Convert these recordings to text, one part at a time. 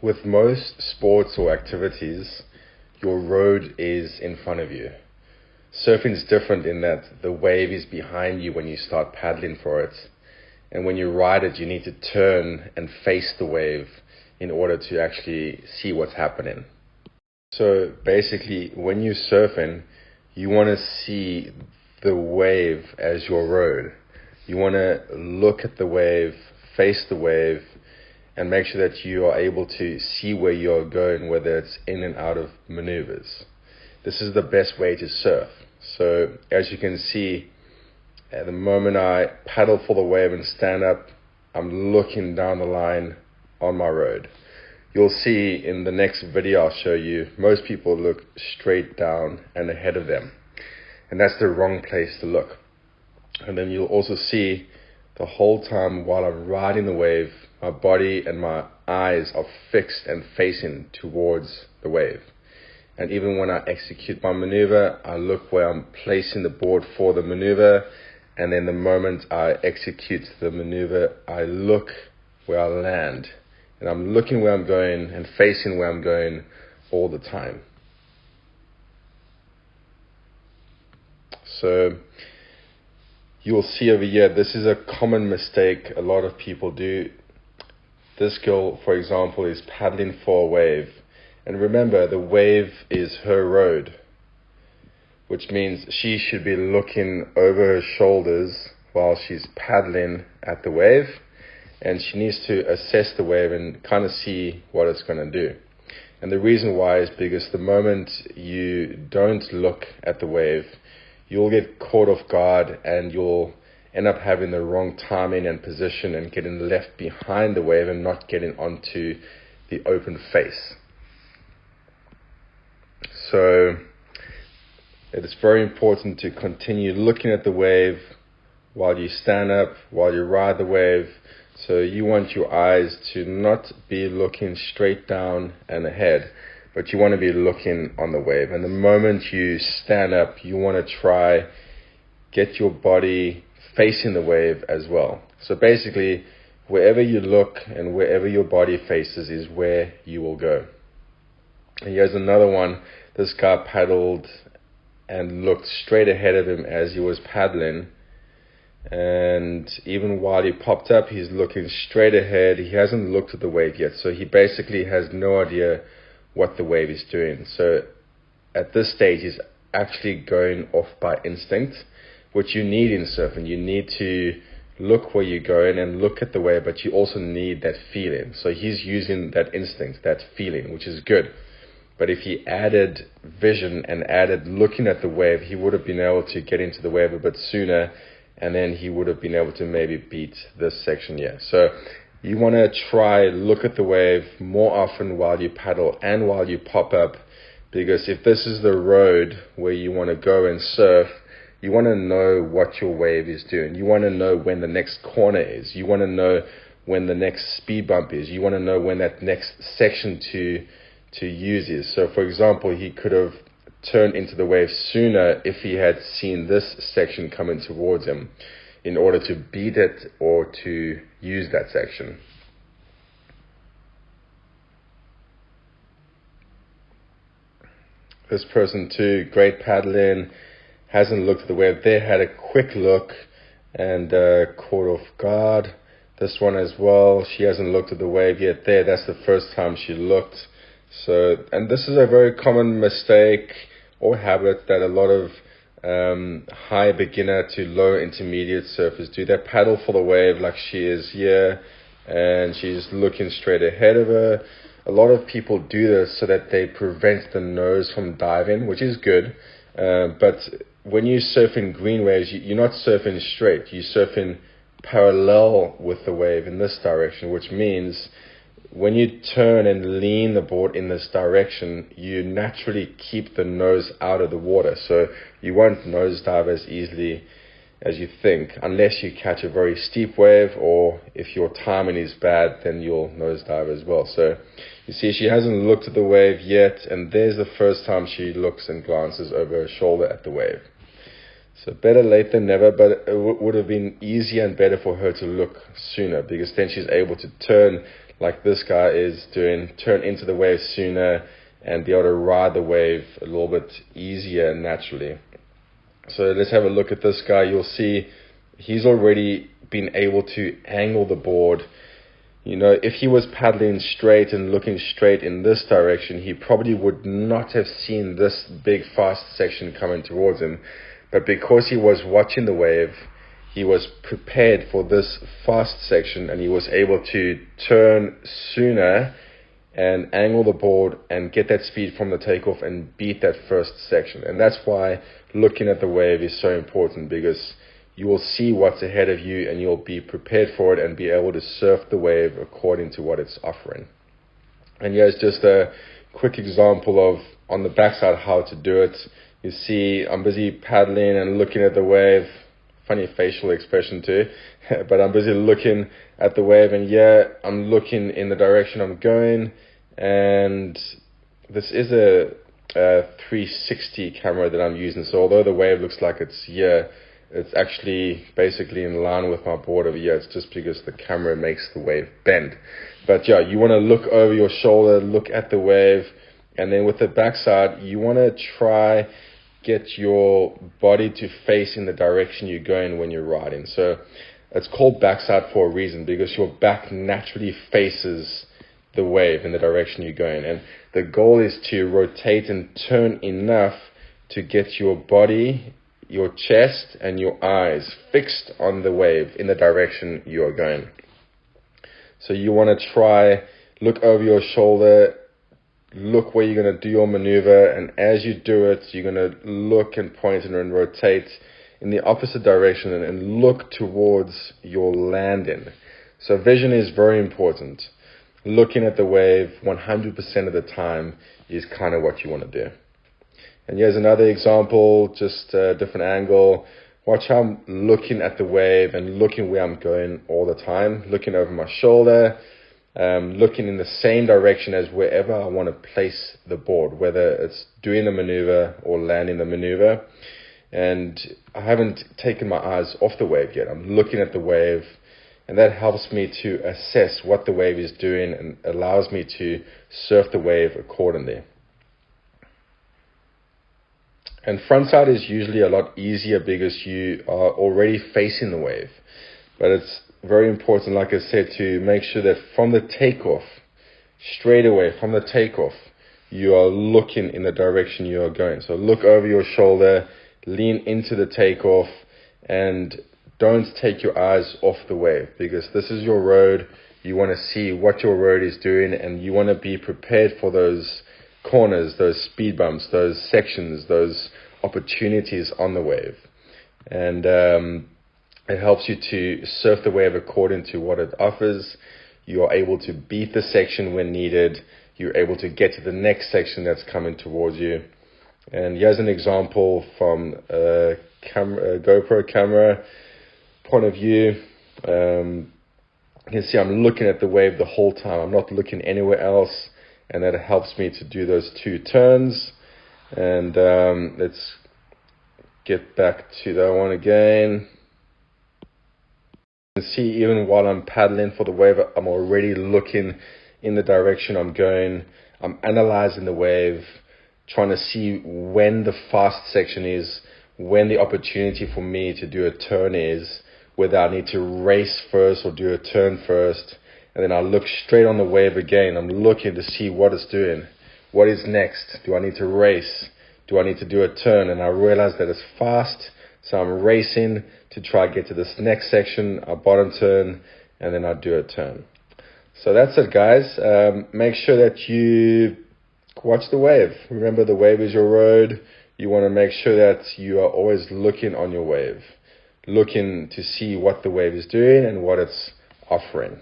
With most sports or activities, your road is in front of you. Surfing is different in that the wave is behind you when you start paddling for it. And when you ride it, you need to turn and face the wave in order to actually see what's happening. So basically, when you're surfing, you want to see the wave as your road. You want to look at the wave, face the wave, and make sure that you are able to see where you're going, whether it's in and out of maneuvers. This is the best way to surf. So as you can see, at the moment I paddle for the wave and stand up, I'm looking down the line on my road. You'll see in the next video I'll show you, most people look straight down and ahead of them. And that's the wrong place to look. And then you'll also see the whole time while I'm riding the wave, my body and my eyes are fixed and facing towards the wave. And even when I execute my maneuver, I look where I'm placing the board for the maneuver. And then the moment I execute the maneuver, I look where I land. And I'm looking where I'm going and facing where I'm going all the time. So you'll see over here, this is a common mistake a lot of people do. This girl, for example, is paddling for a wave. And remember, the wave is her road, which means she should be looking over her shoulders while she's paddling at the wave. And she needs to assess the wave and kind of see what it's going to do. And the reason why is because the moment you don't look at the wave, you'll get caught off guard and you'll end up having the wrong timing and position and getting left behind the wave and not getting onto the open face. So it is very important to continue looking at the wave while you stand up, while you ride the wave. So you want your eyes to not be looking straight down and ahead, but you want to be looking on the wave. And the moment you stand up, you want to try get your body facing the wave as well. So basically, wherever you look and wherever your body faces is where you will go. And here's another one. This guy paddled and looked straight ahead of him as he was paddling. And even while he popped up, he's looking straight ahead. He hasn't looked at the wave yet. So he basically has no idea what the wave is doing. So at this stage, he's actually going off by instinct, which you need in surfing. You need to look where you're going and look at the wave, but you also need that feeling. So he's using that instinct, that feeling, which is good. But if he added vision and added looking at the wave, he would have been able to get into the wave a bit sooner, and then he would have been able to maybe beat this section here. So you want to try look at the wave more often while you paddle and while you pop up, because if this is the road where you want to go and surf, you want to know what your wave is doing. You want to know when the next corner is. You want to know when the next speed bump is. You want to know when that next section to use is. So for example, he could have turned into the wave sooner if he had seen this section coming towards him in order to beat it or to use that section. This person too, great paddling, hasn't looked at the wave there, had a quick look and caught off guard. This one as well, she hasn't looked at the wave yet there, that's the first time she looked. So, and this is a very common mistake or habit that a lot of high beginner to low intermediate surfers do. They paddle for the wave like she is here and she's looking straight ahead of her. A lot of people do this so that they prevent the nose from diving, which is good. But when you surf in green waves, you're not surfing straight. You're surfing parallel with the wave in this direction, which means when you turn and lean the board in this direction, you naturally keep the nose out of the water. So you won't nosedive as easily as you think, unless you catch a very steep wave, or if your timing is bad, then you'll nosedive as well. So you see, she hasn't looked at the wave yet, and there's the first time she looks and glances over her shoulder at the wave. So better late than never, but it would have been easier and better for her to look sooner, because then she's able to turn, like this guy is doing, turn into the wave sooner and be able to ride the wave a little bit easier and naturally. So let's have a look at this guy. You'll see he's already been able to angle the board. You know, if he was paddling straight and looking straight in this direction, he probably would not have seen this big fast section coming towards him. But because he was watching the wave, he was prepared for this fast section, and he was able to turn sooner and angle the board and get that speed from the takeoff and beat that first section. And that's why looking at the wave is so important, because you will see what's ahead of you and you'll be prepared for it and be able to surf the wave according to what it's offering. And here's just a quick example of, on the backside, how to do it. You see I'm busy paddling and looking at the wave. Funny facial expression too. But I'm busy looking at the wave, and I'm looking in the direction I'm going. And this is a 360 camera that I'm using. So although the wave looks like it's here, it's actually basically in line with my board over here. It's just because the camera makes the wave bend. But you want to look over your shoulder, look at the wave, and then with the backside, you want to try get your body to face in the direction you're going when you're riding. So it's called backside for a reason, because your back naturally faces the wave in the direction you're going. And the goal is to rotate and turn enough to get your body, your chest, and your eyes fixed on the wave in the direction you are going. So you want to try, look over your shoulder, look where you're going to do your maneuver, and as you do it, you're going to look and point and rotate in the opposite direction and look towards your landing. So vision is very important. Looking at the wave 100% of the time is kind of what you want to do. And here's another example, just a different angle. Watch how I'm looking at the wave and looking where I'm going all the time, looking over my shoulder, looking in the same direction as wherever I want to place the board, whether it's doing the maneuver or landing the maneuver. And I haven't taken my eyes off the wave yet. I'm looking at the wave, and that helps me to assess what the wave is doing and allows me to surf the wave accordingly. And frontside is usually a lot easier because you are already facing the wave. But it's very important, like I said, to make sure that from the takeoff, straight away from the takeoff, you are looking in the direction you are going. So look over your shoulder, lean into the takeoff, and don't take your eyes off the wave, because this is your road. You want to see what your road is doing, and you want to be prepared for those corners, those speed bumps, those sections, those opportunities on the wave. And it helps you to surf the wave according to what it offers. You are able to beat the section when needed. You're able to get to the next section that's coming towards you. And here's an example from a GoPro camera point of view. You can see I'm looking at the wave the whole time. I'm not looking anywhere else, and that helps me to do those two turns. And let's get back to that one again. You can see even while I'm paddling for the wave, I'm already looking in the direction I'm going. I'm analyzing the wave, trying to see when the fast section is, when the opportunity for me to do a turn is, whether I need to race first or do a turn first. And then I look straight on the wave again. I'm looking to see what it's doing. What is next? Do I need to race? Do I need to do a turn? And I realize that it's fast, so I'm racing to try to get to this next section, a bottom turn, and then I do a turn. So that's it, guys. Make sure that you watch the wave. Remember, the wave is your road. You want to make sure that you are always looking on your wave, looking to see what the wave is doing and what it's offering.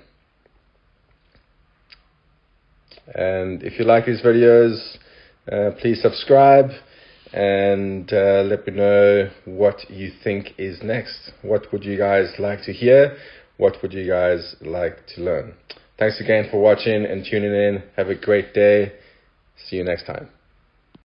And if you like these videos, please subscribe and let me know what you think is next. What would you guys like to hear? What would you guys like to learn? Thanks again for watching and tuning in. Have a great day. See you next time.